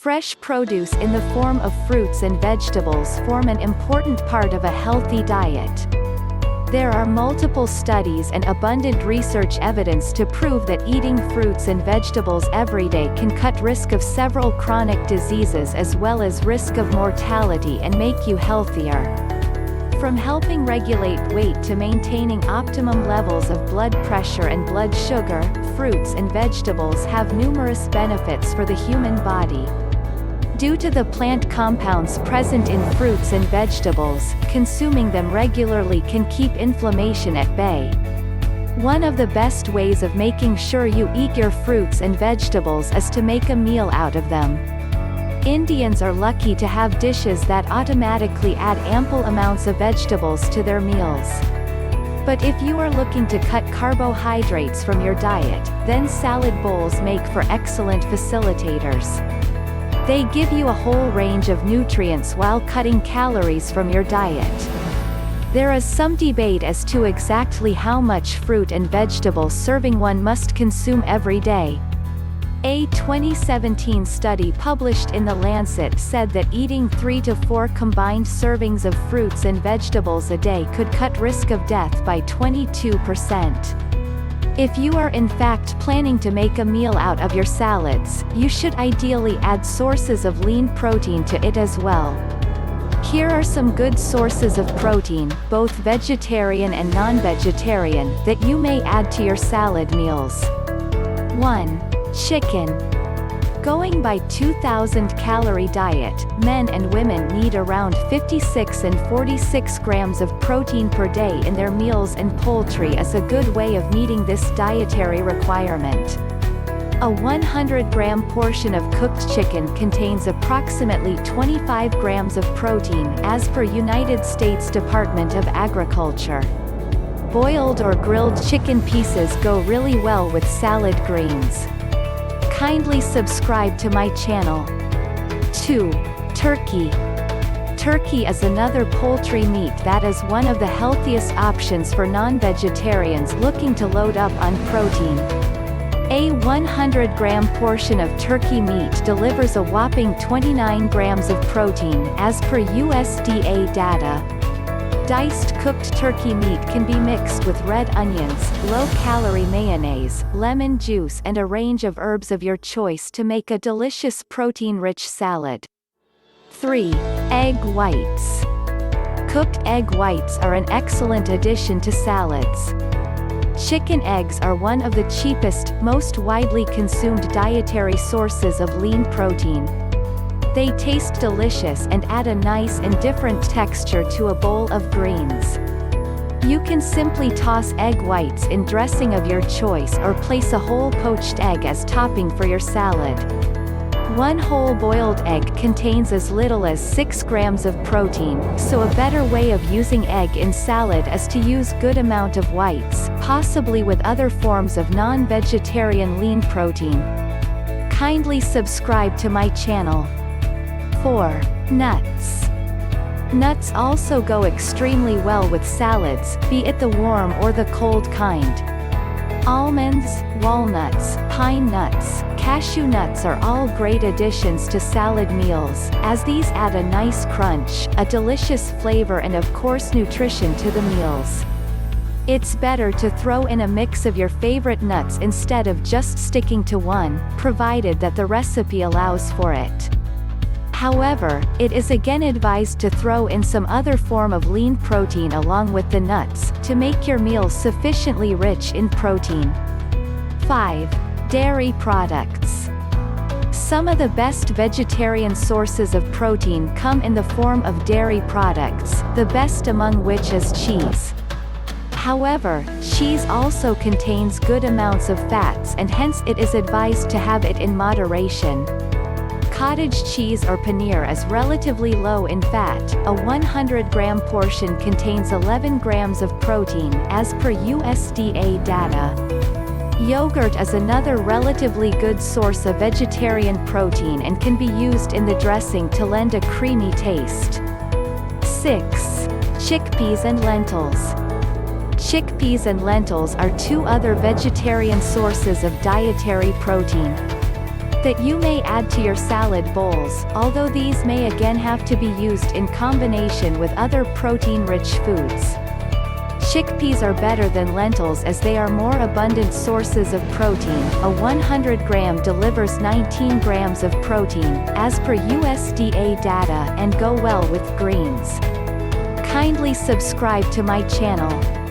Fresh produce in the form of fruits and vegetables form an important part of a healthy diet. There are multiple studies and abundant research evidence to prove that eating fruits and vegetables every day can cut risk of several chronic diseases as well as risk of mortality and make you healthier. From helping regulate weight to maintaining optimum levels of blood pressure and blood sugar, fruits and vegetables have numerous benefits for the human body. Due to the plant compounds present in fruits and vegetables, consuming them regularly can keep inflammation at bay. One of the best ways of making sure you eat your fruits and vegetables is to make a meal out of them. Indians are lucky to have dishes that automatically add ample amounts of vegetables to their meals. But if you are looking to cut carbohydrates from your diet, then salad bowls make for excellent facilitators. They give you a whole range of nutrients while cutting calories from your diet. There is some debate as to exactly how much fruit and vegetable serving one must consume every day. A 2017 study published in The Lancet said that eating 3 to 4 combined servings of fruits and vegetables a day could cut risk of death by 22%. If you are in fact planning to make a meal out of your salads, you should ideally add sources of lean protein to it as well. Here are some good sources of protein, both vegetarian and non-vegetarian, that you may add to your salad meals. 1. Chicken. Going by 2,000 calorie diet, men and women need around 56 and 46 grams of protein per day in their meals, and poultry is a good way of meeting this dietary requirement. A 100-gram portion of cooked chicken contains approximately 25 grams of protein, as per United States Department of Agriculture. Boiled or grilled chicken pieces go really well with salad greens. Kindly subscribe to my channel. 2. Turkey. Turkey is another poultry meat that is one of the healthiest options for non-vegetarians looking to load up on protein. A 100-gram portion of turkey meat delivers a whopping 29 grams of protein, as per USDA data. Diced cooked turkey meat can be mixed with red onions, low-calorie mayonnaise, lemon juice and a range of herbs of your choice to make a delicious protein-rich salad. 3. Egg whites. Cooked egg whites are an excellent addition to salads. Chicken eggs are one of the cheapest, most widely consumed dietary sources of lean protein. They taste delicious and add a nice and different texture to a bowl of greens. You can simply toss egg whites in dressing of your choice or place a whole poached egg as topping for your salad. One whole boiled egg contains as little as 6 grams of protein, so a better way of using egg in salad is to use good amount of whites, possibly with other forms of non-vegetarian lean protein. Kindly subscribe to my channel. 4. Nuts. Nuts also go extremely well with salads, be it the warm or the cold kind. Almonds, walnuts, pine nuts, cashew nuts are all great additions to salad meals, as these add a nice crunch, a delicious flavor and of course nutrition to the meals. It's better to throw in a mix of your favorite nuts instead of just sticking to one, provided that the recipe allows for it. However, it is again advised to throw in some other form of lean protein along with the nuts, to make your meal sufficiently rich in protein. 5. Dairy products. Some of the best vegetarian sources of protein come in the form of dairy products, the best among which is cheese. However, cheese also contains good amounts of fats and hence it is advised to have it in moderation. Cottage cheese or paneer is relatively low in fat. A 100-gram portion contains 11 grams of protein, as per USDA data. Yogurt is another relatively good source of vegetarian protein and can be used in the dressing to lend a creamy taste. 6. Chickpeas and lentils. Chickpeas and lentils are two other vegetarian sources of dietary protein. that you may add to your salad bowls, although these may again have to be used in combination with other protein-rich foods. Chickpeas are better than lentils as they are more abundant sources of protein. A 100 gram delivers 19 grams of protein, as per USDA data, and go well with greens. Kindly subscribe to my channel.